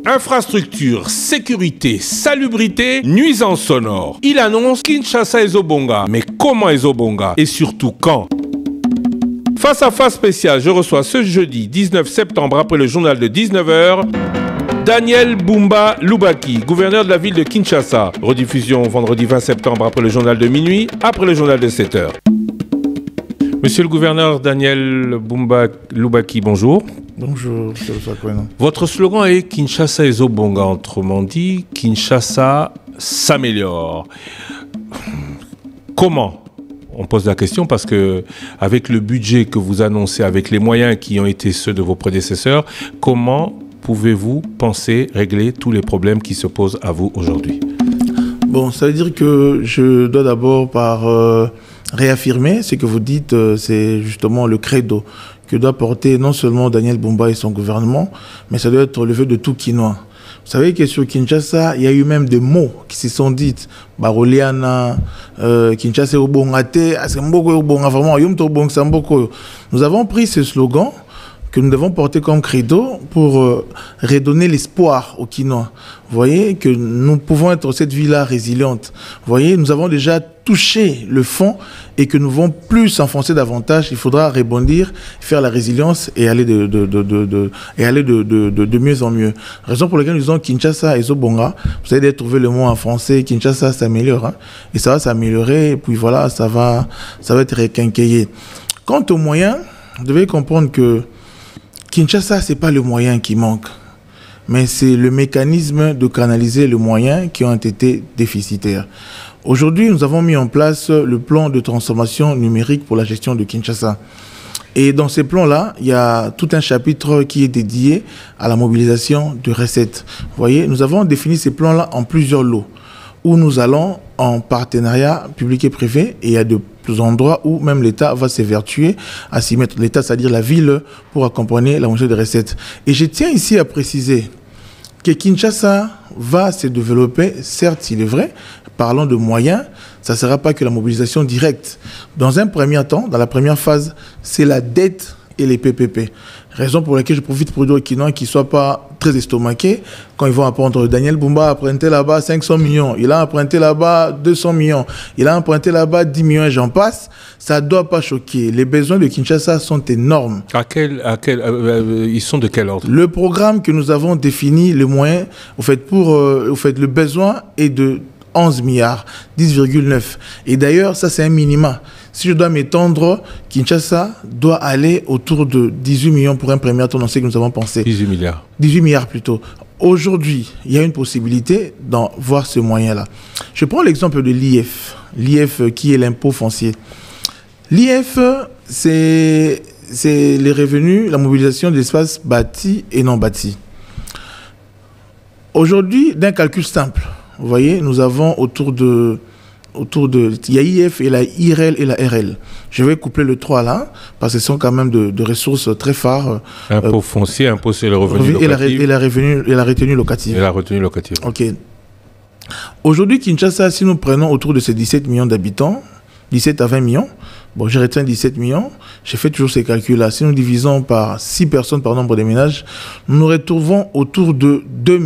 Infrastructure, sécurité, salubrité, nuisance sonore. Il annonce Kinshasa Ezobonga. Mais comment Ezobonga? Et surtout quand? Face à face spécial, je reçois ce jeudi 19 septembre après le journal de 19h, Daniel Bumba Lubaki, gouverneur de la ville de Kinshasa. Rediffusion vendredi 20 septembre après le journal de minuit, après le journal de 7h. Monsieur le gouverneur Daniel Bumba Lubaki, bonjour. Bonjour, M. Sakwena. Votre slogan est Kinshasa Ezobonga, autrement dit, Kinshasa s'améliore. Comment? On pose la question parce que, avec le budget que vous annoncez, avec les moyens qui ont été ceux de vos prédécesseurs, comment pouvez-vous penser régler tous les problèmes qui se posent à vous aujourd'hui? Bon, ça veut dire que je dois d'abord réaffirmer ce que vous dites, c'est justement le credo que doit porter non seulement Daniel Bumba et son gouvernement, mais ça doit être le vœu de tout Kinois. Vous savez que sur Kinshasa, il y a eu même des mots qui se sont dits. Baroliana, Kinshasa Obongate, Asemboko Obonga, vraiment, Yomto Obong Samboko. Nous avons pris ce slogan que nous devons porter comme credo pour redonner l'espoir aux Kinois. Vous voyez que nous pouvons être cette ville-là résiliente. Vous voyez, nous avons déjà touché le fond et que nous ne devons plus s'enfoncer davantage. Il faudra rebondir, faire la résilience et aller de mieux en mieux. Raison pour laquelle nous disons Kinshasa Ezobonga. Vous allez trouver le mot en français, Kinshasa s'améliore. Hein, et ça va s'améliorer et puis voilà, ça va être requinquillé. Quant aux moyens, vous devez comprendre que Kinshasa, ce n'est pas le moyen qui manque, mais c'est le mécanisme de canaliser les moyens qui ont été déficitaires. Aujourd'hui, nous avons mis en place le plan de transformation numérique pour la gestion de Kinshasa. Et dans ces plans-là, il y a tout un chapitre qui est dédié à la mobilisation de recettes. Vous voyez, nous avons défini ces plans-là en plusieurs lots, où nous allons en partenariat public et privé, et il y a de endroits où même l'État va s'évertuer à s'y mettre. L'État, c'est-à-dire la ville, pour accompagner la montée des recettes. Et je tiens ici à préciser que Kinshasa va se développer, certes, il est vrai, parlons de moyens, ça ne sera pas que la mobilisation directe. Dans un premier temps, dans la première phase, c'est la dette et les PPP. Raison pour laquelle je profite pour dire aux Kinois qu'ils ne soient pas très estomaqués quand ils vont apprendre. Daniel Bumba a emprunté là-bas 500 millions, il a emprunté là-bas 200 millions, il a emprunté là-bas 10 millions et j'en passe. Ça ne doit pas choquer. Les besoins de Kinshasa sont énormes. Ils sont de quel ordre? Le programme que nous avons défini, le moyen, le besoin est de 11 milliards, 10,9. Et d'ailleurs, ça c'est un minima. Si je dois m'étendre, Kinshasa doit aller autour de 18 millions pour un premier temps, on sait que nous avons pensé. 18 milliards. 18 milliards plutôt. Aujourd'hui, il y a une possibilité d'en voir ce moyen-là. Je prends l'exemple de l'IF. L'IF qui est l'impôt foncier. L'IF, c'est les revenus, la mobilisation d'espaces bâtis et non bâtis. Aujourd'hui, d'un calcul simple, vous voyez, nous avons il y a IF et la IRL et la RL. Je vais coupler le 3 là, parce que ce sont quand même de ressources très phares. Impôt foncier, impôt sur le revenu locatif. Et la retenue locative. Et la retenue locative. Ok. Aujourd'hui, Kinshasa, si nous prenons autour de ces 17 millions d'habitants, 17 à 20 millions, bon, je retiens 17 millions, j'ai fait toujours ces calculs-là. Si nous divisons par 6 personnes par nombre de ménages, nous nous retrouvons autour de 2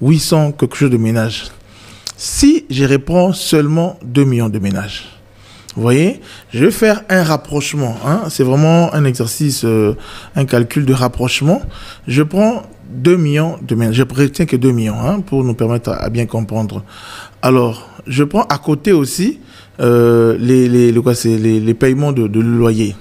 800 quelque chose de ménages. Si je reprends seulement 2 millions de ménages, vous voyez, je vais faire un rapprochement. Hein, c'est vraiment un exercice, un calcul de rapprochement. Je prends 2 millions de ménages. Je retiens que 2 millions hein, pour nous permettre à bien comprendre. Alors, je prends à côté aussi les paiements de loyer.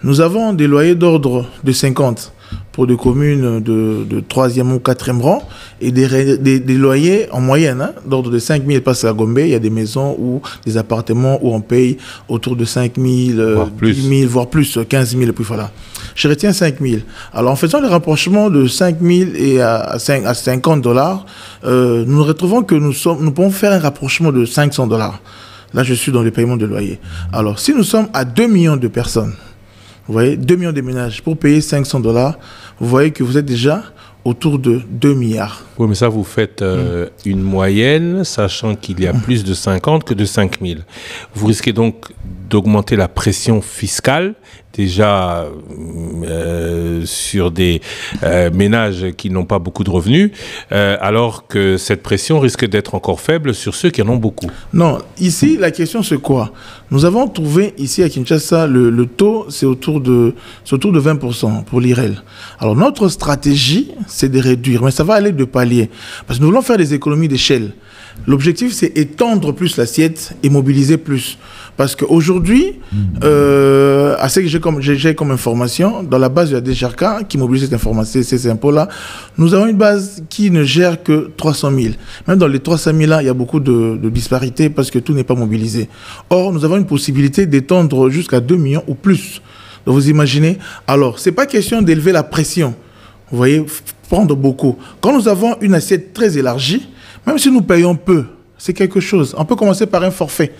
Nous avons des loyers d'ordre de 50 pour des communes de 3e ou 4e rang et des loyers en moyenne hein, d'ordre de 5 000 parce qu'à Gombe, il y a des maisons ou des appartements où on paye autour de 5 000, 10 000, voire plus, 15 000 et puis voilà. Je retiens 5 000. Alors en faisant le rapprochement de 5 000 et à 50 $, nous retrouvons que nous pouvons faire un rapprochement de 500 $. Là, je suis dans les paiements de loyer. Alors si nous sommes à 2 millions de personnes, vous voyez, 2 millions de ménages pour payer 500 $, vous voyez que vous êtes déjà autour de 2 milliards. Oui, mais ça, vous faites une moyenne, sachant qu'il y a plus de 50 que de 5 000. Vous risquez donc d'augmenter la pression fiscale déjà sur des ménages qui n'ont pas beaucoup de revenus, alors que cette pression risque d'être encore faible sur ceux qui en ont beaucoup. Non, ici, la question c'est quoi? Nous avons trouvé ici à Kinshasa, le taux, c'est autour de 20% pour l'IREL. Alors notre stratégie, c'est de réduire, mais ça va aller de palier. Parce que nous voulons faire des économies d'échelle. L'objectif, c'est étendre plus l'assiette et mobiliser plus. Parce qu'aujourd'hui, à ce que j'ai comme information, dans la base de la DGRK, qui mobilise cette information, ces impôts-là, nous avons une base qui ne gère que 300 000. Même dans les 300 000-là, il y a beaucoup de disparités parce que tout n'est pas mobilisé. Or, nous avons une possibilité d'étendre jusqu'à 2 millions ou plus. Donc, vous imaginez? Alors, ce n'est pas question d'élever la pression. Vous voyez, prendre beaucoup. Quand nous avons une assiette très élargie, même si nous payons peu, c'est quelque chose. On peut commencer par un forfait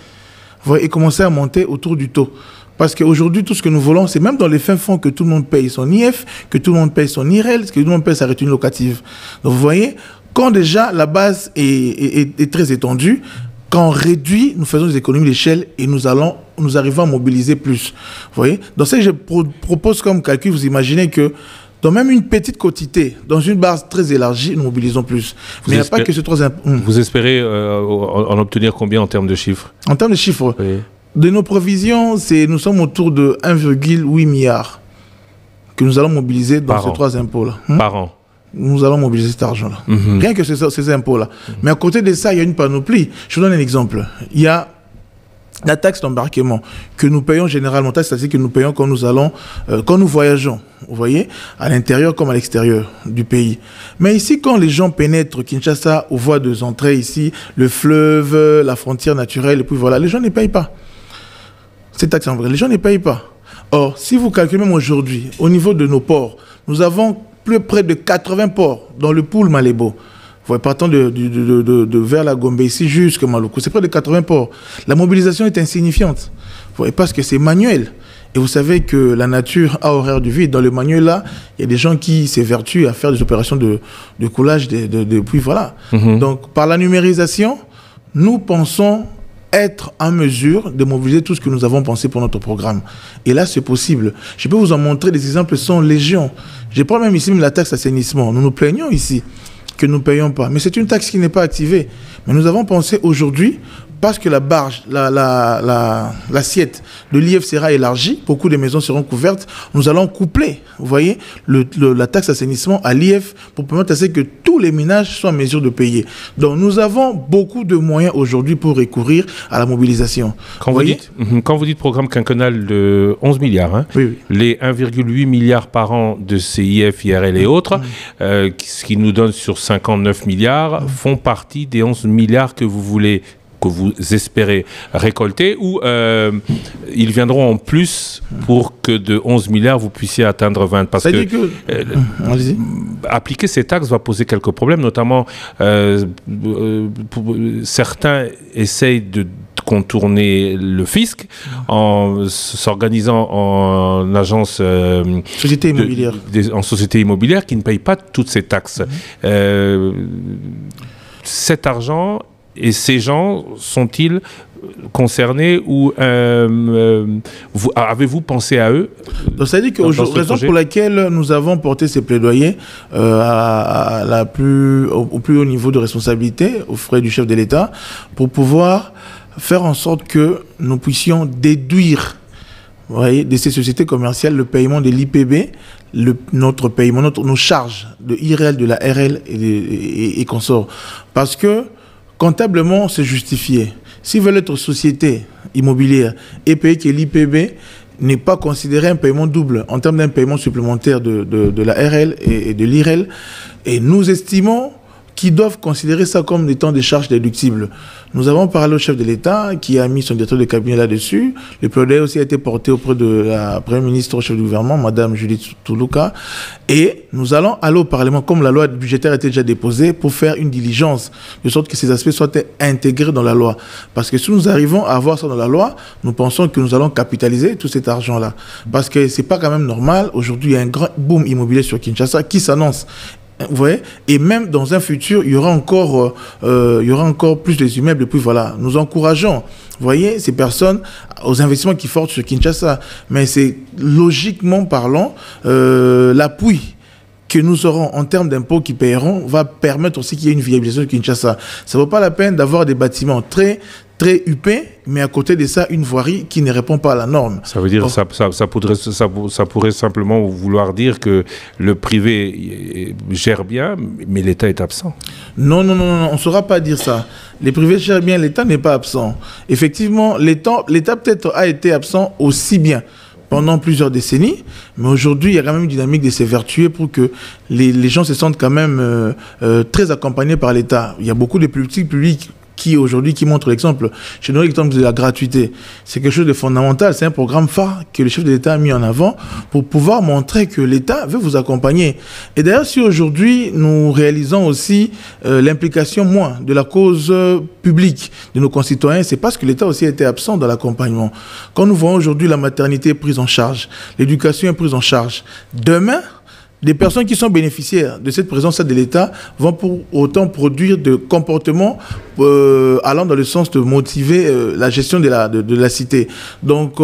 et commencer à monter autour du taux. Parce qu'aujourd'hui, tout ce que nous voulons, c'est même dans les fins fonds que tout le monde paye son IF, que tout le monde paye son IREL, que tout le monde paye sa retenue locative. Donc vous voyez, quand déjà la base est très étendue, quand on réduit, nous faisons des économies d'échelle et nous arrivons à mobiliser plus. Vous voyez? Dans ce que je propose comme calcul, vous imaginez que dans même une petite quantité, dans une base très élargie, nous mobilisons plus. Mais il n'y a pas que ce 3 impôts. Vous espérez en obtenir combien en termes de chiffres? En termes de chiffres, oui. De nos provisions, nous sommes autour de 1,8 milliard que nous allons mobiliser dans ces 3 impôts-là. Par an? Nous allons mobiliser cet argent-là. Rien que ces impôts-là. Mais à côté de ça, il y a une panoplie. Je vous donne un exemple. Il y a la taxe d'embarquement que nous payons généralement, c'est-à-dire que nous payons quand nous voyageons, vous voyez, à l'intérieur comme à l'extérieur du pays. Mais ici, quand les gens pénètrent Kinshasa aux voies d'entrée ici, le fleuve, la frontière naturelle, et puis voilà, les gens ne payent pas. Cette taxe d'embarquement, les gens ne payent pas. Or, si vous calculez même aujourd'hui, au niveau de nos ports, nous avons plus près de 80 ports dans le pool Malébo. Partant de vers la Gombe ici jusqu'à Maluku, c'est près de 80 ports. La mobilisation est insignifiante parce que c'est manuel. Et vous savez que la nature a horreur du vide. Dans le manuel-là, il y a des gens qui s'évertuent à faire des opérations de coulage, puis voilà. Donc, par la numérisation, nous pensons être en mesure de mobiliser tout ce que nous avons pensé pour notre programme. Et là, c'est possible. Je peux vous en montrer, des exemples sont légion. Je prends même ici la taxe assainissement. Nous nous plaignons ici que nous ne payons pas. Mais c'est une taxe qui n'est pas activée. Mais nous avons pensé aujourd'hui, parce que la barge, l'assiette de l'IF sera élargie, beaucoup de maisons seront couvertes, nous allons coupler, vous voyez, la taxe assainissement à l'IF pour permettre à ce que tous les ménages soient en mesure de payer. Donc nous avons beaucoup de moyens aujourd'hui pour recourir à la mobilisation. Quand vous dites programme quinquennal de 11 milliards, hein, oui. Les 1,8 milliards par an de CIF, IRL et autres, ce qui nous donne sur 59 milliards, font partie des 11 milliards que vous espérez récolter, ou ils viendront en plus pour que de 11 milliards, vous puissiez atteindre 20? Parce que appliquer ces taxes va poser quelques problèmes, notamment certains essayent de contourner le fisc en s'organisant en agence société immobilière. En société immobilière qui ne paye pas toutes ces taxes. Cet argent et ces gens sont-ils concernés ou avez-vous pensé à eux? Donc, ça veut dire que la raison pour laquelle nous avons porté ces plaidoyers au plus haut niveau de responsabilité, aux frais du chef de l'État, pour pouvoir faire en sorte que nous puissions déduire, vous voyez, de ces sociétés commerciales le paiement de l'IPB, notre paiement, nos charges de IREL, de la RL et consorts. Parce que comptablement, c'est justifié. S'ils veulent être société immobilière et payer que l'IPB n'est pas considéré un paiement double en termes d'un paiement supplémentaire de la RL et de l'IREL, et nous estimons qu'ils doivent considérer ça comme étant des charges déductibles. Nous avons parlé au chef de l'État qui a mis son directeur de cabinet là-dessus. Le plaidoyer aussi a été porté auprès de la Première ministre au chef du gouvernement, Madame Judith Toulouka. Et nous allons aller au Parlement, comme la loi budgétaire a été déjà déposée, pour faire une diligence, de sorte que ces aspects soient intégrés dans la loi. Parce que si nous arrivons à avoir ça dans la loi, nous pensons que nous allons capitaliser tout cet argent-là. Parce que c'est pas quand même normal. Aujourd'hui, il y a un grand boom immobilier sur Kinshasa qui s'annonce. Vous voyez, et même dans un futur, il y aura encore plus des immeubles. Et puis voilà, nous encourageons, vous voyez, ces personnes aux investissements qui fortent sur Kinshasa. Mais c'est logiquement parlant, l'appui que nous aurons en termes d'impôts qui paieront va permettre aussi qu'il y ait une viabilisation de Kinshasa. Ça ne vaut pas la peine d'avoir des bâtiments très huppés, mais à côté de ça, une voirie qui ne répond pas à la norme. Ça veut dire que ça pourrait simplement vouloir dire que le privé gère bien, mais l'État est absent. Non, on ne saura pas dire ça. Les privés gèrent bien, l'État n'est pas absent. Effectivement, l'État peut-être a été absent aussi bien pendant plusieurs décennies, mais aujourd'hui, il y a quand même une dynamique de s'évertuer pour que les gens se sentent quand même très accompagnés par l'État. Il y a beaucoup de politiques publiques qui montrent l'exemple. Je donne l'exemple de la gratuité. C'est quelque chose de fondamental. C'est un programme phare que le chef de l'État a mis en avant pour pouvoir montrer que l'État veut vous accompagner. Et d'ailleurs, si aujourd'hui, nous réalisons aussi l'implication moins de la cause publique de nos concitoyens, c'est parce que l'État aussi a été absent dans l'accompagnement. Quand nous voyons aujourd'hui la maternité est prise en charge, l'éducation est prise en charge, demain, les personnes qui sont bénéficiaires de cette présence de l'État vont pour autant produire de comportements allant dans le sens de motiver la gestion de la cité. Donc,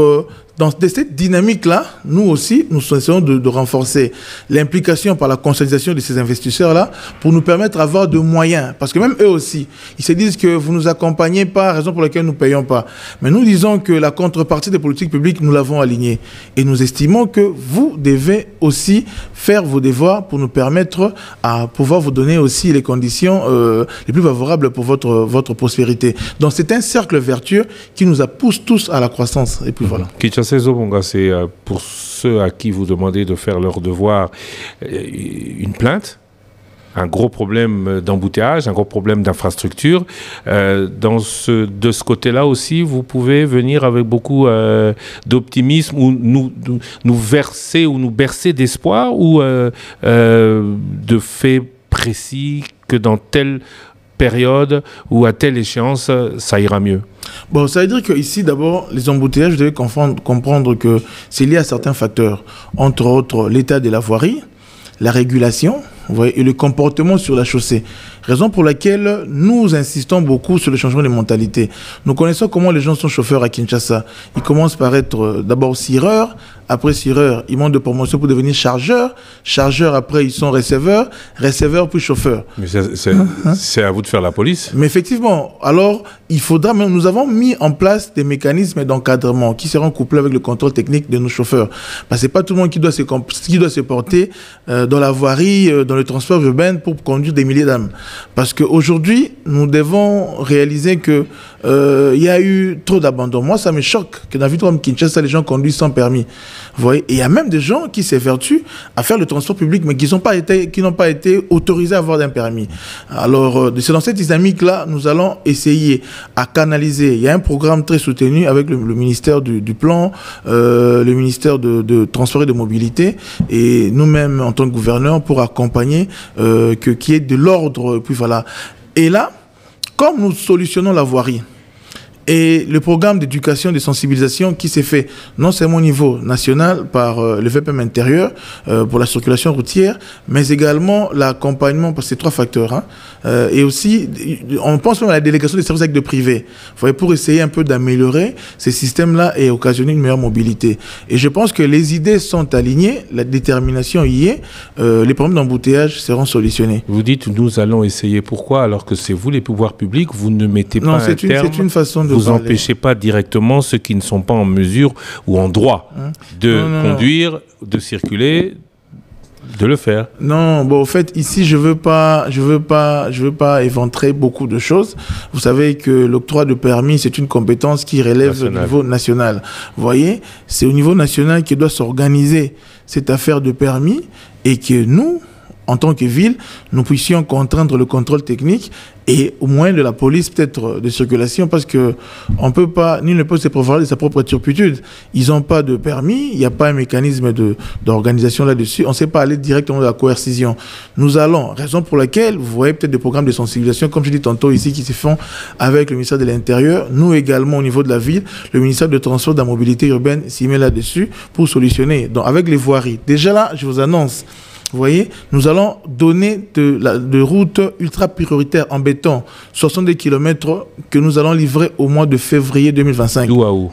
dans cette dynamique-là, nous aussi, nous essayons de renforcer l'implication par la conscientisation de ces investisseurs-là pour nous permettre d'avoir de moyens. Parce que même eux aussi, ils se disent que vous ne nous accompagnez pas, raison pour laquelle nous ne payons pas. Mais nous disons que la contrepartie des politiques publiques, nous l'avons alignée. Et nous estimons que vous devez aussi faire vos devoirs pour nous permettre à pouvoir vous donner aussi les conditions les plus favorables pour votre prospérité. Donc c'est un cercle vertueux qui nous pousse tous à la croissance. Et puis voilà. Kinshasa Ezobonga, c'est pour ceux à qui vous demandez de faire leur devoir une plainte, un gros problème d'embouteillage, un gros problème d'infrastructure. De ce côté-là aussi, vous pouvez venir avec beaucoup d'optimisme ou nous verser ou nous bercer d'espoir ou de faits précis que dans telle période ou à telle échéance, ça ira mieux. Bon, ça veut dire qu'ici, d'abord, les embouteillages, vous devez comprendre que c'est lié à certains facteurs, entre autres l'état de la voirie, la régulation, vous voyez, et le comportement sur la chaussée. Raison pour laquelle nous insistons beaucoup sur le changement de mentalité. Nous connaissons comment les gens sont chauffeurs à Kinshasa. Ils commencent par être d'abord cireurs, après cireurs, ils montent de promotion pour devenir chargeurs, chargeurs, après ils sont receveurs, receveurs puis chauffeurs. Mais c'est à vous de faire la police. Mais effectivement, alors il faudra, nous avons mis en place des mécanismes d'encadrement qui seront couplés avec le contrôle technique de nos chauffeurs. Parce que c'est pas tout le monde qui doit se porter dans la voirie, dans le transport urbain pour conduire des milliers d'âmes. Parce qu'aujourd'hui, nous devons réaliser que y a eu trop d'abandon. Moi, ça me choque que dans la ville comme Kinshasa, les gens conduisent sans permis. Vous voyez, et il y a même des gens qui s'évertuent à faire le transport public, mais qui n'ont pas été autorisés à avoir un permis. Alors, c'est dans cette dynamique-là, nous allons essayer à canaliser. Il y a un programme très soutenu avec le ministère du Plan, le ministère de Transport et de Mobilité, et nous-mêmes, en tant que gouverneurs, pour accompagner qu'il y ait de l'ordre. Puis voilà. Et là, comme nous solutionnons la voirie, et le programme d'éducation, de sensibilisation qui s'est fait non seulement au niveau national par le VPM intérieur pour la circulation routière, mais également l'accompagnement par ces trois facteurs. Hein, et aussi, on pense même à la délégation des services avec de privé. Pour essayer un peu d'améliorer ces systèmes-là et occasionner une meilleure mobilité. Et je pense que les idées sont alignées, la détermination y est, les problèmes d'embouteillage seront solutionnés. Vous dites nous allons essayer. Pourquoi? Alors que c'est vous les pouvoirs publics, vous ne mettez pas un terme. C'est une façon de vous n'empêchez pas directement ceux qui ne sont pas en mesure ou en droit de conduire, de circuler, de le faire. Non, bon, en fait, ici, je veux pas éventrer beaucoup de choses. Vous savez que l'octroi de permis, c'est une compétence qui relève au niveau national. Vous voyez, c'est au niveau national qu'il doit s'organiser cette affaire de permis et que nous, en tant que ville, nous puissions contraindre le contrôle technique et au moins de la police peut-être de circulation parce que on peut pas, nul ne peut se prévaloir de sa propre turpitude. Ils n'ont pas de permis, il n'y a pas un mécanisme d'organisation là-dessus, on ne sait pas aller directement de la coercition. Nous allons, raison pour laquelle vous voyez peut-être des programmes de sensibilisation, comme je dis tantôt ici, qui se font avec le ministère de l'Intérieur, nous également au niveau de la ville, le ministère de Transport et de la Mobilité urbaine s'y met là-dessus pour solutionner. Donc avec les voiries, déjà là, je vous annonce, Vous voyez, nous allons donner de routes ultra prioritaires en béton, 62 km que nous allons livrer au mois de février 2025. D'où à où?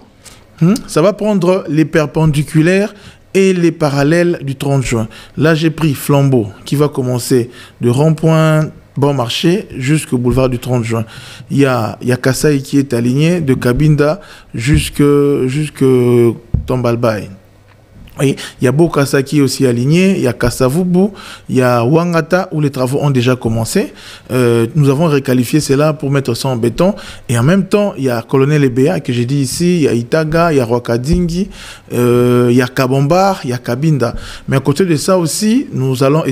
Ça va prendre les perpendiculaires et les parallèles du 30 juin. Là, j'ai pris Flambeau, qui va commencer de rond-point Bon Marché jusqu'au boulevard du 30 juin. Il y a Kassai qui est aligné de Cabinda jusque Tombalbaye. Oui, il y a Bokassa qui est aussi aligné, il y a Kassavubu, il y a Wangata où les travaux ont déjà commencé. Nous avons requalifié cela pour mettre ça en béton. Et en même temps, il y a Colonel Ebea que j'ai dit ici, il y a Itaga, il y a Rwakadingi, il y a Kabombar, il y a Kabinda. Mais à côté de ça aussi, nous allons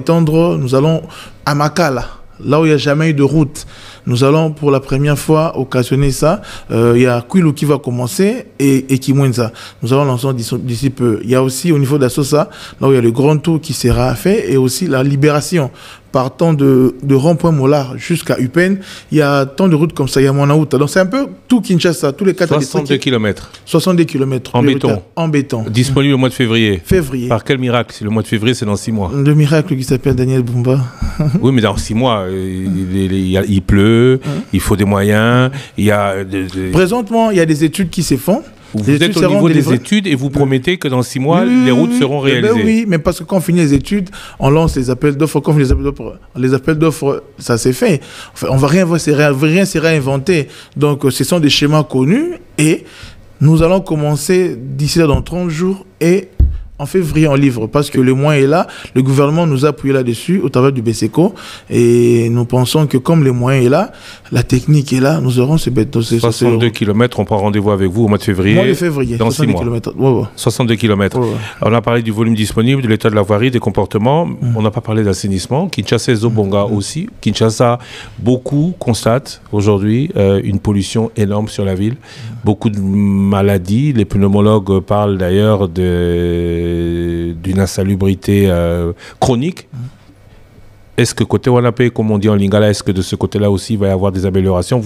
à Makala, là où il n'y a jamais eu de route. Nous allons pour la première fois occasionner ça. Il y a Kwilu qui va commencer et Kimwenza. Nous allons lancer d'ici peu. Il y a aussi au niveau d'Assosa, là où il y a le grand tour qui sera fait et aussi la libération. Partant de rond-point Mollard jusqu'à Upen, il y a tant de routes comme ça, il y a Manaouta. Donc c'est un peu tout Kinshasa, tous les 4 62 km. 62 km. En béton. En béton. Disponible au mois de février. Février. Par quel miracle? Si le mois de février, c'est dans 6 mois. Le miracle qui s'appelle Daniel Bumba. Oui, mais dans 6 mois, il pleut, il faut des moyens, il y a... Présentement, il y a des études qui se font. Vous êtes au niveau des études et vous promettez que dans 6 mois, les routes seront réalisées. Oui, mais parce que quand on finit les études, on lance les appels d'offres. Quand on finit les appels d'offres, ça s'est fait. Enfin, on va rien se réinventer. Donc, ce sont des schémas connus et nous allons commencer d'ici là dans 30 jours et en février, on livre parce que le moyen est là. Le gouvernement nous a appuyé là-dessus au travers du BSECO et nous pensons que comme le moyen est là, la technique est là, nous aurons ce béton. 62 km, on prend rendez-vous avec vous au mois de février. Mois de février, dans 6 mois. Ouais. 62 km. Ouais. On a parlé du volume disponible, de l'état de la voirie, des comportements. On n'a pas parlé d'assainissement. Kinshasa et Zobonga aussi. Kinshasa, beaucoup constatent aujourd'hui une pollution énorme sur la ville. Beaucoup de maladies. Les pneumologues parlent d'ailleurs d'une insalubrité chronique. Est-ce que côté Wanapé, comme on dit en Lingala, est-ce que de ce côté-là aussi il va y avoir des améliorations?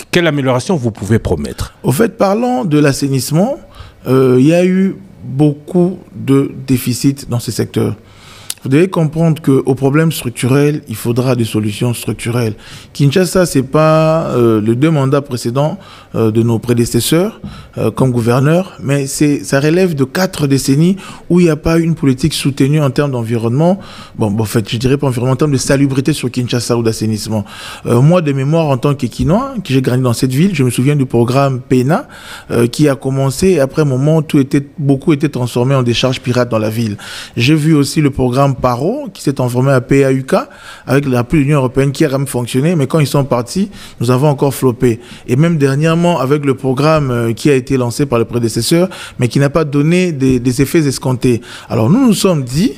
Quelle amélioration vous pouvez promettre? Au fait, parlant de l'assainissement, il y a eu beaucoup de déficits dans ce secteur. Vous devez comprendre qu'aux problèmes structurels, il faudra des solutions structurelles. Kinshasa, ce n'est pas les 2 mandats précédents de nos prédécesseurs comme gouverneurs, mais ça relève de 4 décennies où il n'y a pas eu une politique soutenue en termes d'environnement. Bon, en fait, je dirais pas environnement, en termes de salubrité sur Kinshasa ou d'assainissement. Moi, de mémoire, en tant qu'Équinois, qui j'ai grandi dans cette ville, je me souviens du programme PENA qui a commencé et après un moment, beaucoup était transformé en décharges pirates dans la ville. J'ai vu aussi le programme PARO qui s'est transformé à PAUK avec l'appui de l'Union européenne qui a quand même fonctionné, mais quand ils sont partis, nous avons encore floppé. Et même dernièrement avec le programme qui a été lancé par le prédécesseur, mais qui n'a pas donné des effets escomptés. Alors nous nous sommes dit,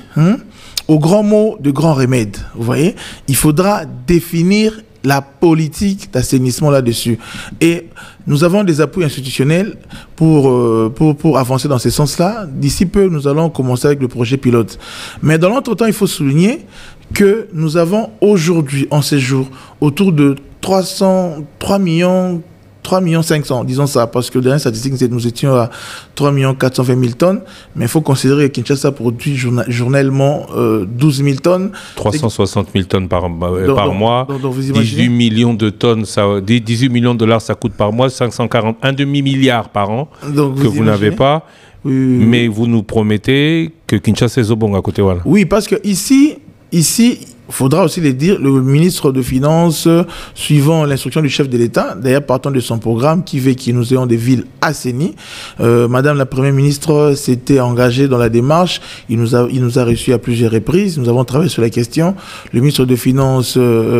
au grand mot de grand remède, vous voyez, il faudra définir la politique d'assainissement là-dessus. Et nous avons des appuis institutionnels pour avancer dans ce sens-là. D'ici peu, nous allons commencer avec le projet pilote. Mais dans l'entretemps, il faut souligner que nous avons aujourd'hui, en ces jours, autour de 3 500 000, disons ça, parce que dans les statistiques, nous étions à 3 420 000 tonnes, mais il faut considérer que Kinshasa produit journellement 12 000 tonnes. 360 000 tonnes par mois, donc vous 18 millions de tonnes, 18 millions de dollars ça coûte par mois, 1 demi-milliard par an, donc que vous n'avez pas, oui. Mais vous nous promettez que Kinshasa est Zobonga à côté. Voilà. Oui, parce que ici, il faudra aussi le dire, le ministre de Finances, suivant l'instruction du chef de l'État, d'ailleurs partant de son programme, qui veut que nous ayons des villes assainies. Madame la Première ministre s'était engagée dans la démarche. Il nous a reçus à plusieurs reprises. Nous avons travaillé sur la question. Le ministre de Finances,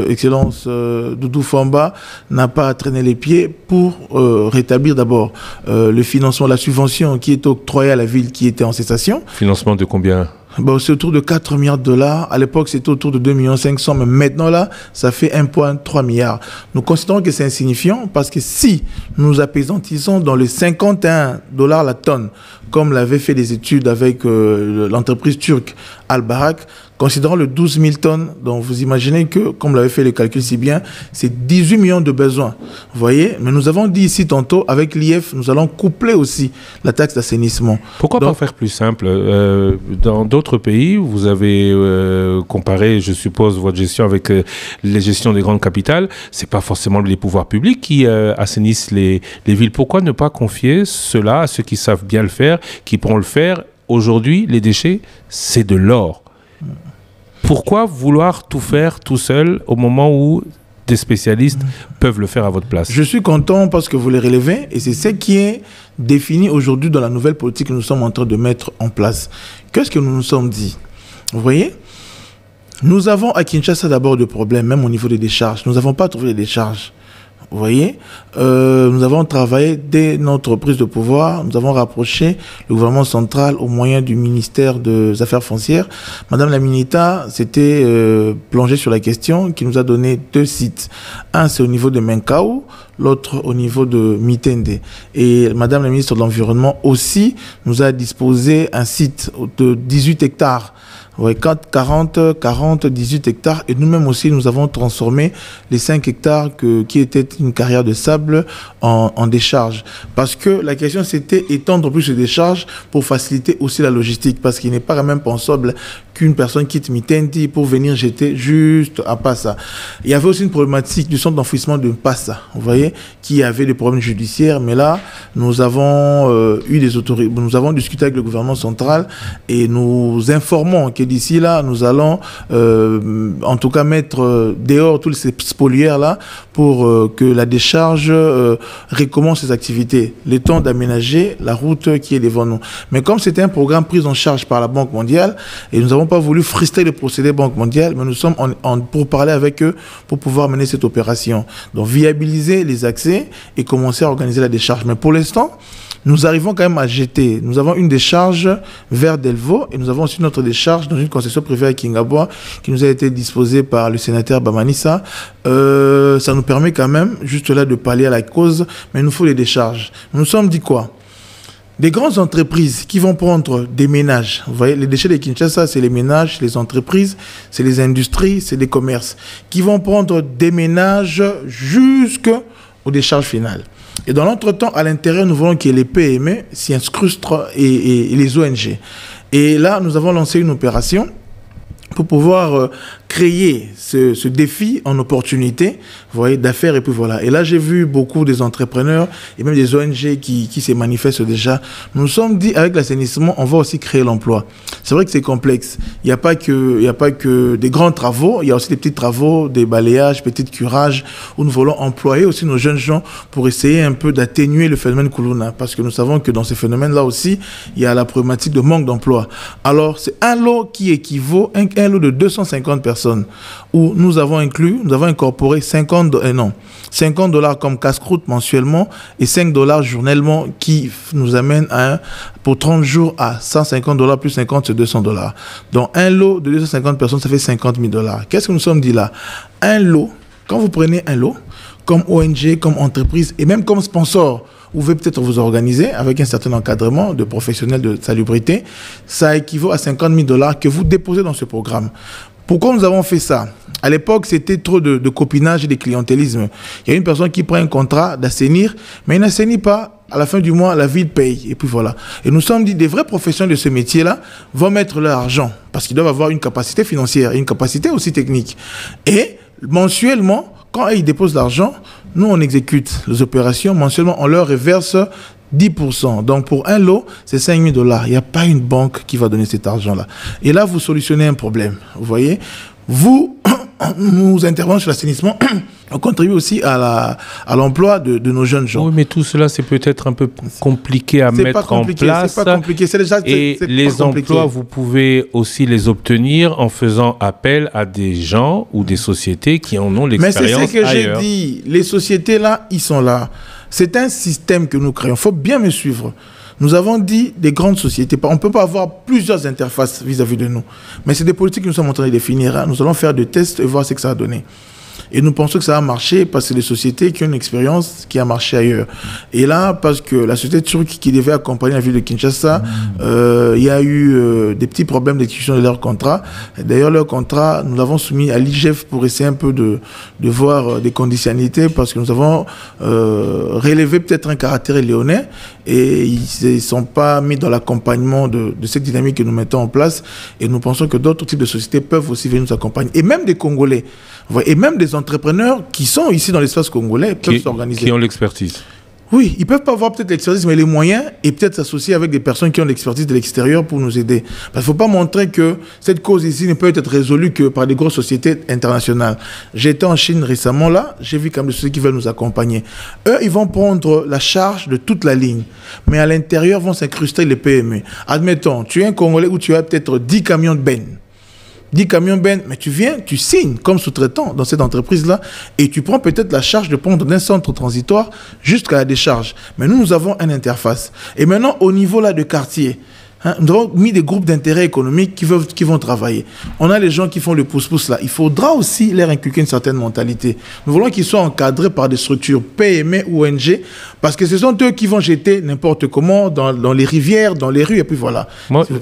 Excellence Doudou Famba, n'a pas traîné les pieds pour rétablir d'abord le financement, la subvention qui est octroyée à la ville qui était en cessation. Financement de combien ? C'est autour de 4 milliards de dollars. À l'époque, c'était autour de 2 500 000. Mais maintenant, là, ça fait 1,3 milliard. Nous considérons que c'est insignifiant parce que si nous apaisantissons dans les $51 la tonne comme l'avait fait des études avec l'entreprise turque Al-Barak, considérant le 12 000 tonnes, donc vous imaginez que, comme l'avait fait le calcul si bien, c'est 18 millions de besoins. Vous voyez? Mais nous avons dit ici tantôt, avec l'IF, nous allons coupler aussi la taxe d'assainissement. Pourquoi pas faire plus simple? Dans d'autres pays, vous avez comparé, je suppose, votre gestion avec les gestions des grandes capitales. C'est pas forcément les pouvoirs publics qui assainissent les villes. Pourquoi ne pas confier cela à ceux qui savent bien le faire, qui pourront le faire? Aujourd'hui, les déchets, c'est de l'or. Pourquoi vouloir tout faire tout seul au moment où des spécialistes peuvent le faire à votre place? Je suis content parce que vous les relevez et c'est ce qui est défini aujourd'hui dans la nouvelle politique que nous sommes en train de mettre en place. Qu'est-ce que nous nous sommes dit? Vous voyez? Nous avons à Kinshasa d'abord des problèmes, même au niveau des décharges. Nous n'avons pas trouvé les décharges. Vous voyez, nous avons travaillé dès notre prise de pouvoir, nous avons rapproché le gouvernement central au moyen du ministère des Affaires foncières. Madame la Minita s'était plongée sur la question qui nous a donné 2 sites. Un, c'est au niveau de Menkau, l'autre au niveau de Mitende. Et Madame la ministre de l'Environnement aussi nous a disposé un site de 18 hectares. Ouais, 40, 18 hectares. Et nous-mêmes aussi, nous avons transformé les 5 hectares qui étaient une carrière de sable en décharge. Parce que la question, c'était étendre plus les décharges pour faciliter aussi la logistique. Parce qu'il n'est pas quand même pensable qu'une personne quitte Mitendi pour venir jeter juste à Passa. Il y avait aussi une problématique du centre d'enfouissement de Passa, vous voyez, qui avait des problèmes judiciaires. Mais là, nous avons eu des autorités, nous avons discuté avec le gouvernement central et nous informons que d'ici là, nous allons en tout cas mettre dehors tous ces spoliaires-là pour que la décharge recommence ses activités. Le temps d'aménager la route qui est devant nous. Mais comme c'était un programme pris en charge par la Banque mondiale, et nous n'avons pas voulu frister le procédé Banque mondiale, mais nous sommes pour parler avec eux pour pouvoir mener cette opération. Donc viabiliser les accès et commencer à organiser la décharge. Mais pour l'instant, nous arrivons quand même à jeter. Nous avons une décharge vers Delvaux et nous avons aussi notre décharge dans une concession privée à Kingabois qui nous a été disposée par le sénateur Bamanissa. Ça nous permet quand même juste là de pallier à la cause, mais il nous faut les décharges. Nous nous sommes dit quoi? Des grandes entreprises qui vont prendre des ménages. Vous voyez, les déchets de Kinshasa, c'est les ménages, les entreprises, c'est les industries, c'est les commerces, qui vont prendre des ménages jusqu'aux décharges finales. Et dans l'entretemps, à l'intérieur, nous voulons que les PME s'y incrustent et les ONG. Et là, nous avons lancé une opération pour pouvoir créer ce défi en opportunité, vous voyez, d'affaires, et puis voilà. Et là, j'ai vu beaucoup des entrepreneurs et même des ONG qui se manifestent déjà. Nous nous sommes dit, avec l'assainissement, on va aussi créer l'emploi. C'est vrai que c'est complexe. Il n'y a pas que des grands travaux, il y a aussi des petits travaux, des balayages, petits curages, où nous voulons employer aussi nos jeunes gens pour essayer un peu d'atténuer le phénomène Kuluna. Parce que nous savons que dans ces phénomènes-là aussi, il y a la problématique de manque d'emploi. Alors, c'est un lot qui équivaut à un lot de 250 personnes. Où nous avons incorporé $50 comme casse-croûte mensuellement et $5 journellement qui nous amène pour 30 jours à $150 plus 50, c'est $200. Donc un lot de 250 personnes, ça fait $50 000. Qu'est-ce que nous sommes dit là? Un lot, quand vous prenez un lot, comme ONG, comme entreprise et même comme sponsor, vous pouvez peut-être vous organiser avec un certain encadrement de professionnels de salubrité, ça équivaut à $50 000 que vous déposez dans ce programme. Pourquoi nous avons fait ça? À l'époque, c'était trop de copinage et de clientélisme. Il y a une personne qui prend un contrat d'assainir, mais il n'assainit pas. À la fin du mois, la ville paye. Et puis voilà. Et nous sommes dit, des vrais professionnels de ce métier-là vont mettre leur argent parce qu'ils doivent avoir une capacité financière et une capacité aussi technique. Et mensuellement, quand ils déposent l'argent, nous, on exécute les opérations. Mensuellement, on leur reverse 10%. Donc, pour un lot, c'est $5 000. Il n'y a pas une banque qui va donner cet argent-là. Et là, vous solutionnez un problème. Vous voyez, nous intervenons sur l'assainissement. On contribue aussi à l'emploi de nos jeunes gens. Oui, mais tout cela, c'est peut-être un peu compliqué à mettre en place. C'est pas compliqué. Et les emplois, vous pouvez aussi les obtenir en faisant appel à des gens ou des sociétés qui en ont l'expérience. Mais c'est ce que j'ai dit. Les sociétés, là, ils sont là. C'est un système que nous créons. Il faut bien me suivre. Nous avons dit des grandes sociétés. On ne peut pas avoir plusieurs interfaces vis-à-vis de nous. Mais c'est des politiques que nous sommes en train de définir. Nous allons faire des tests et voir ce que ça a donné. Et nous pensons que ça va marcher parce que c'est des sociétés qui ont une expérience qui a marché ailleurs. Et là, parce que la société turque qui devait accompagner la ville de Kinshasa, il y a eu des petits problèmes d'exécution de leur contrat. D'ailleurs, leur contrat, nous l'avons soumis à l'IGF pour essayer un peu de voir des conditionnalités parce que nous avons relevé peut-être un caractère léonais et ils ne sont pas mis dans l'accompagnement de cette dynamique que nous mettons en place. Et nous pensons que d'autres types de sociétés peuvent aussi venir nous accompagner. Et même des Congolais, et même des entrepreneurs qui sont ici dans l'espace congolais peuvent s'organiser. Qui ont l'expertise. Oui, ils ne peuvent pas avoir peut-être l'expertise, mais les moyens, et peut-être s'associer avec des personnes qui ont l'expertise de l'extérieur pour nous aider. Parce qu'il ne faut pas montrer que cette cause ici ne peut être résolue que par des grosses sociétés internationales. J'étais en Chine récemment, là, j'ai vu comme des sociétés qui veulent nous accompagner. Eux, ils vont prendre la charge de toute la ligne, mais à l'intérieur vont s'incruster les PME. Admettons, tu es un Congolais où tu as peut-être 10 camions de bennes. 10 camions bennes, mais tu viens, tu signes comme sous-traitant dans cette entreprise-là et tu prends peut-être la charge de prendre d'un centre transitoire jusqu'à la décharge. Mais nous avons une interface. Et maintenant, au niveau là de quartier, nous avons mis des groupes d'intérêt économique qui vont travailler. On a les gens qui font le pouce-pouce là. Il faudra aussi leur inculquer une certaine mentalité. Nous voulons qu'ils soient encadrés par des structures PME ou ONG parce que ce sont eux qui vont jeter n'importe comment dans les rivières, dans les rues et puis voilà.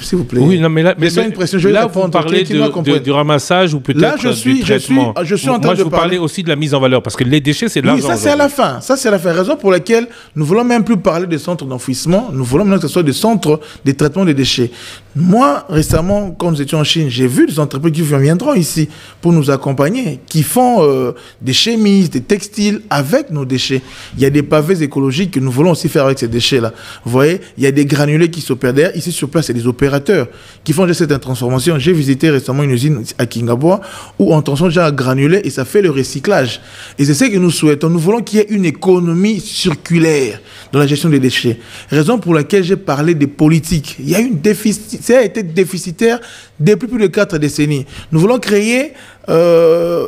S'il vous plaît. Oui, non, mais là, vous parlez du ramassage ou peut-être du traitement. Je suis en train de vous parler aussi de la mise en valeur parce que les déchets, c'est de l'argent. Oui, ça c'est à la fin. Ça c'est la raison pour laquelle nous voulons même plus parler des centres d'enfouissement. Nous voulons maintenant que ce soit des centres de traitement des déchets. Moi, récemment, quand nous étions en Chine, j'ai vu des entreprises qui viendront ici pour nous accompagner, qui font des chemises, des textiles avec nos déchets. Il y a des pavés écologiques que nous voulons aussi faire avec ces déchets-là. Vous voyez, il y a des granulés qui s'opèrent derrière. Ici, sur place, il y a des opérateurs qui font cette transformation. J'ai visité récemment une usine à Kingaboa où on transforme déjà un granulé et ça fait le recyclage. Et c'est ce que nous souhaitons. Nous voulons qu'il y ait une économie circulaire dans la gestion des déchets. Raison pour laquelle j'ai parlé des politiques. Il y a une déficit, ça a été déficitaire depuis plus de 4 décennies. Nous voulons créer, qu'est-ce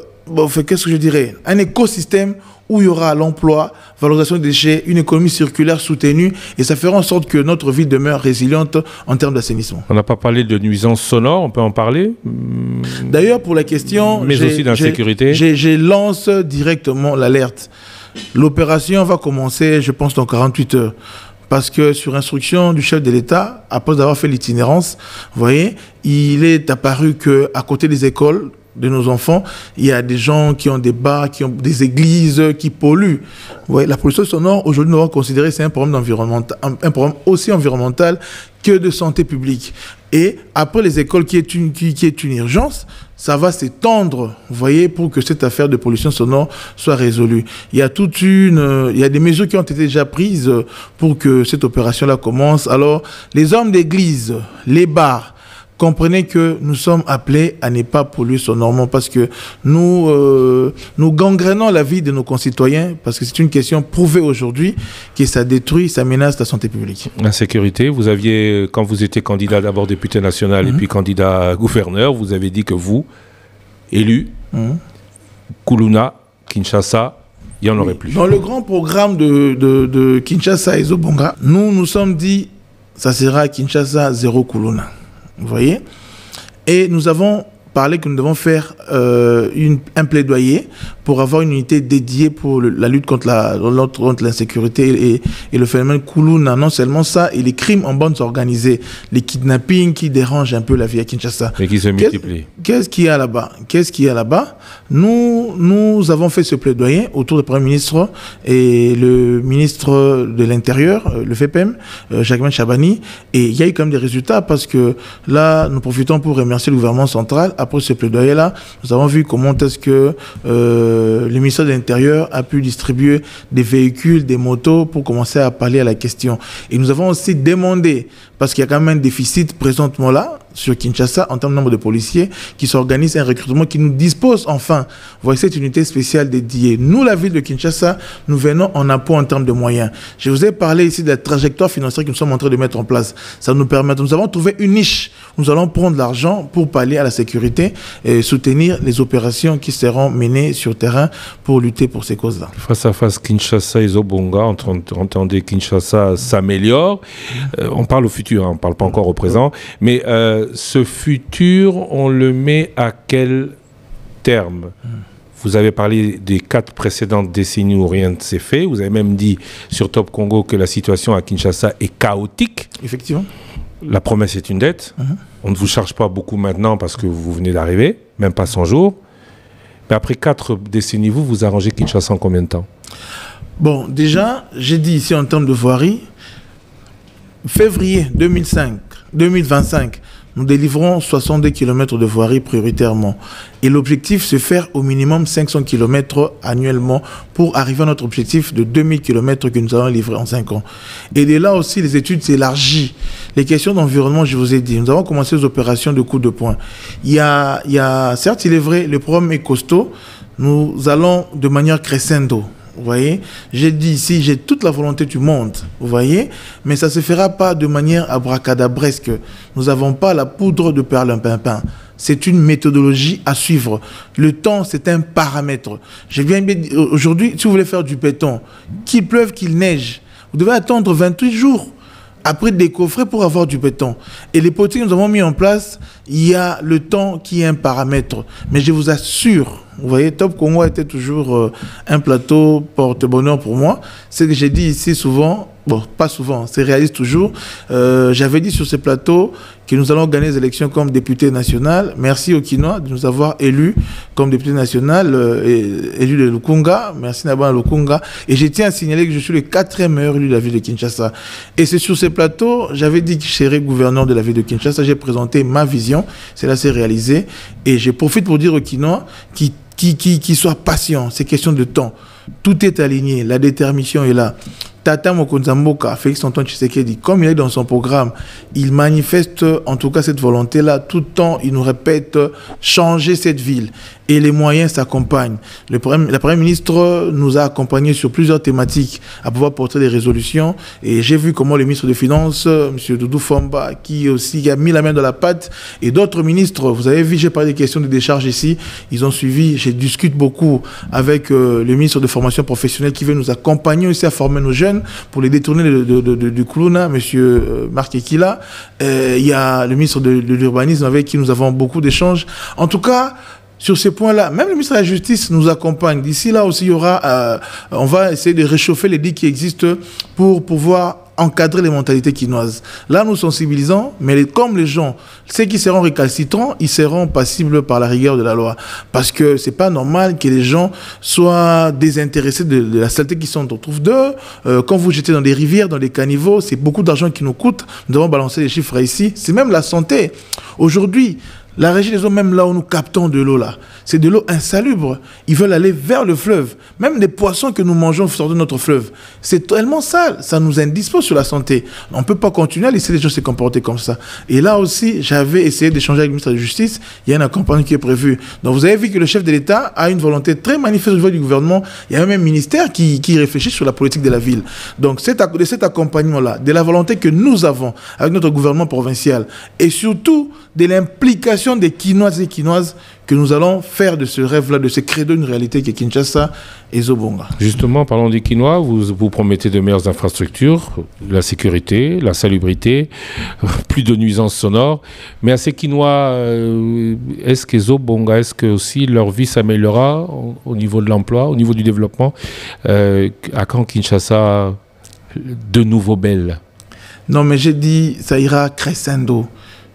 que je dirais, un écosystème où il y aura l'emploi, valorisation des déchets, une économie circulaire soutenue, et ça fera en sorte que notre ville demeure résiliente en termes d'assainissement. On n'a pas parlé de nuisances sonores, on peut en parler? D'ailleurs, pour la question, mais aussi d'insécurité, je lance directement l'alerte. L'opération va commencer, je pense, dans 48 heures. Parce que sur instruction du chef de l'État, après avoir fait l'itinérance, vous voyez, il est apparu qu'à côté des écoles de nos enfants, il y a des gens qui ont des bars, qui ont des églises, qui polluent. Vous voyez, la pollution sonore, aujourd'hui, nous allons considérer que c'est un problème un problème aussi environnemental que de santé publique. Et après les écoles qui est une urgence, ça va s'étendre, vous voyez, pour que cette affaire de pollution sonore soit résolue. Il y a il y a des mesures qui ont été déjà prises pour que cette opération-là commence. Alors, les hommes d'église, les bars, comprenez que nous sommes appelés à ne pas polluer sonorement parce que nous gangrénons la vie de nos concitoyens parce que c'est une question prouvée aujourd'hui que ça détruit, ça menace la santé publique. La sécurité, vous aviez, quand vous étiez candidat d'abord député national et puis candidat gouverneur, vous avez dit que vous, élu, Kuluna, Kinshasa, il n'y en aurait plus. Dans le grand programme de Kinshasa et Zobonga, nous sommes dit ça sera Kinshasa, zéro Kuluna. Vous voyez? Et nous avons parlé que nous devons faire un plaidoyer pour avoir une unité dédiée pour la lutte contre l'insécurité et le phénomène Kuluna. Non seulement ça, et les crimes en bandes organisées, les kidnappings qui dérangent un peu la vie à Kinshasa. Et qui se multiplient. Qu'est-ce qu'il y a là-bas? Nous avons fait ce plaidoyer autour du Premier ministre et le ministre de l'Intérieur, le FEPEM, Jacquemain Chabani, et il y a eu quand même des résultats parce que là, nous profitons pour remercier le gouvernement central. Après ce plaidoyer-là, nous avons vu comment est-ce que le ministère de l'Intérieur a pu distribuer des véhicules, des motos pour commencer à parler à la question. Et nous avons aussi demandé, parce qu'il y a quand même un déficit présentement là, sur Kinshasa, en termes de nombre de policiers, qui s'organisent un recrutement qui nous dispose enfin, voici cette unité spéciale dédiée. Nous, la ville de Kinshasa, nous venons en appui en termes de moyens. Je vous ai parlé ici de la trajectoire financière que nous sommes en train de mettre en place. Ça nous permet, nous avons trouvé une niche. Nous allons prendre l'argent pour pallier à la sécurité et soutenir les opérations qui seront menées sur terrain pour lutter pour ces causes-là. Face à face, Kinshasa et Zobonga, entendez, Kinshasa s'améliore. On parle au futur, on ne parle pas encore au présent, mais ce futur, on le met à quel terme? Vous avez parlé des 4 précédentes décennies où rien ne s'est fait. Vous avez même dit sur Top Congo que la situation à Kinshasa est chaotique. Effectivement. La promesse est une dette. On ne vous charge pas beaucoup maintenant parce que vous venez d'arriver, même pas 100 jours. Mais après 4 décennies, vous arrangez Kinshasa en combien de temps? Bon, déjà, j'ai dit ici en termes de voirie, février 2025, nous délivrons 62 km de voirie prioritairement. Et l'objectif, c'est faire au minimum 500 km annuellement pour arriver à notre objectif de 2000 km que nous allons livrer en 5 ans. Et de là aussi, les études s'élargissent. Les questions d'environnement, je vous ai dit, nous avons commencé les opérations de coup de poing. Certes, il est vrai, le programme est costaud. Nous allons de manière crescendo. Vous voyez, j'ai dit ici, j'ai toute la volonté du monde, vous voyez, mais ça ne se fera pas de manière abracadabresque. Nous n'avons pas la poudre de perlimpinpin. C'est une méthodologie à suivre. Le temps, c'est un paramètre. J'ai bien dit, aujourd'hui, si vous voulez faire du béton, qu'il pleuve, qu'il neige, vous devez attendre 28 jours après des coffrets pour avoir du béton. Et les politiques que nous avons mis en place, il y a le temps qui est un paramètre. Mais je vous assure, vous voyez, Top Congo était toujours un plateau porte-bonheur pour moi. C'est que j'ai dit ici souvent, bon, pas souvent, c'est réaliste toujours. J'avais dit sur ce plateau que nous allons gagner les élections comme député national. Merci aux Kinois de nous avoir élus comme député national, élu de Lukunga. Merci Nabana Lukunga. Et je tiens à signaler que je suis le 4e meilleur élu de la ville de Kinshasa. Et c'est sur ce plateau, j'avais dit que je serais gouverneur de la ville de Kinshasa. J'ai présenté ma vision. Cela s'est réalisé. Et je profite pour dire aux Kinois qui soient patients. C'est question de temps. Tout est aligné. La détermination est là. Tata Mokonza Mboka, Félix Antoine Tshisekedi, comme il est dans son programme, il manifeste en tout cas cette volonté-là. Tout le temps, il nous répète changer cette ville. Et les moyens s'accompagnent. La Première ministre nous a accompagnés sur plusieurs thématiques à pouvoir porter des résolutions. Et j'ai vu comment le ministre des Finances, M. Doudou Famba, qui aussi a mis la main dans la pâte, et d'autres ministres, vous avez vu, j'ai parlé des questions de décharge ici, ils ont suivi, je discute beaucoup avec le ministre de formation professionnelle qui veut nous accompagner aussi à former nos jeunes pour les détourner du Koulouna, M. Marc Ekila. Il y a le ministre de l'urbanisme avec qui nous avons beaucoup d'échanges. En tout cas, sur ces points-là, même le ministre de la Justice nous accompagne. D'ici là aussi, il y aura, on va essayer de réchauffer les digues qui existent pour pouvoir encadrer les mentalités quinoises. Là, nous sensibilisons, mais comme les gens, ceux qui seront récalcitrants, ils seront passibles par la rigueur de la loi. Parce que c'est pas normal que les gens soient désintéressés de la saleté qui sont autour d'eux. Quand vous jetez dans des rivières, dans des caniveaux, c'est beaucoup d'argent qui nous coûte. Nous devons balancer les chiffres ici. C'est même la santé. Aujourd'hui, la régie des eaux, même là où nous captons de l'eau, là, c'est de l'eau insalubre. Ils veulent aller vers le fleuve. Même les poissons que nous mangeons sortent de notre fleuve. C'est tellement sale. Ça nous indispose sur la santé. On ne peut pas continuer à laisser les gens se comporter comme ça. Et là aussi, j'avais essayé d'échanger avec le ministre de la Justice. Il y a un accompagnement qui est prévu. Donc vous avez vu que le chef de l'État a une volonté très manifeste au niveau du gouvernement. Il y a même un ministère qui réfléchit sur la politique de la ville. Donc de cet accompagnement-là, de la volonté que nous avons avec notre gouvernement provincial, et surtout de l'implication des Kinoises et Kinoises, que nous allons faire de ce rêve-là, de ce credo, une réalité qui est Kinshasa et Zobonga. Justement, parlons des Kinois, vous promettez de meilleures infrastructures, la sécurité, la salubrité, plus de nuisances sonores. Mais à ces Kinois, est-ce que Zobonga, est-ce que aussi leur vie s'améliorera au niveau de l'emploi, au niveau du développement, à quand Kinshasa de nouveau belle? Non, mais j'ai dit, ça ira crescendo.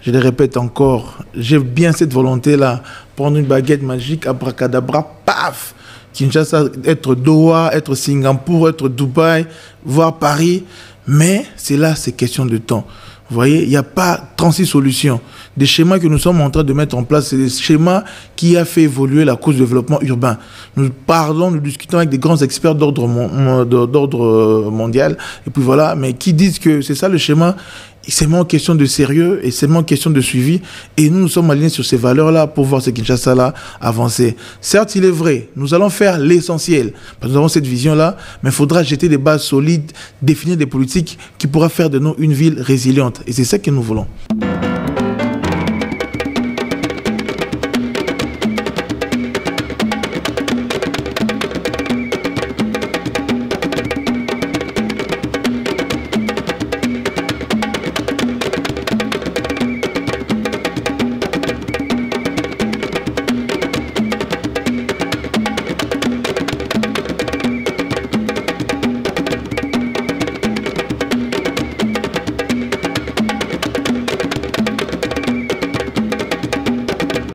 Je le répète encore, j'ai bien cette volonté-là, prendre une baguette magique, abracadabra, paf, Kinshasa, être Doha, être Singapour, être Dubaï, voir Paris, mais c'est là, c'est question de temps. Vous voyez, il n'y a pas 36 solutions. Des schémas que nous sommes en train de mettre en place, c'est des schémas qui ont fait évoluer la cause du développement urbain. Nous parlons, nous discutons avec des grands experts d'ordre mondial, et puis voilà, mais qui disent que c'est ça le schéma. C'est vraiment question de sérieux et c'est vraiment question de suivi. Et nous sommes alignés sur ces valeurs-là pour voir ce Kinshasa-là avancer. Certes, il est vrai, nous allons faire l'essentiel. Parce que nous avons cette vision-là, mais il faudra jeter des bases solides, définir des politiques qui pourraient faire de nous une ville résiliente. Et c'est ça que nous voulons.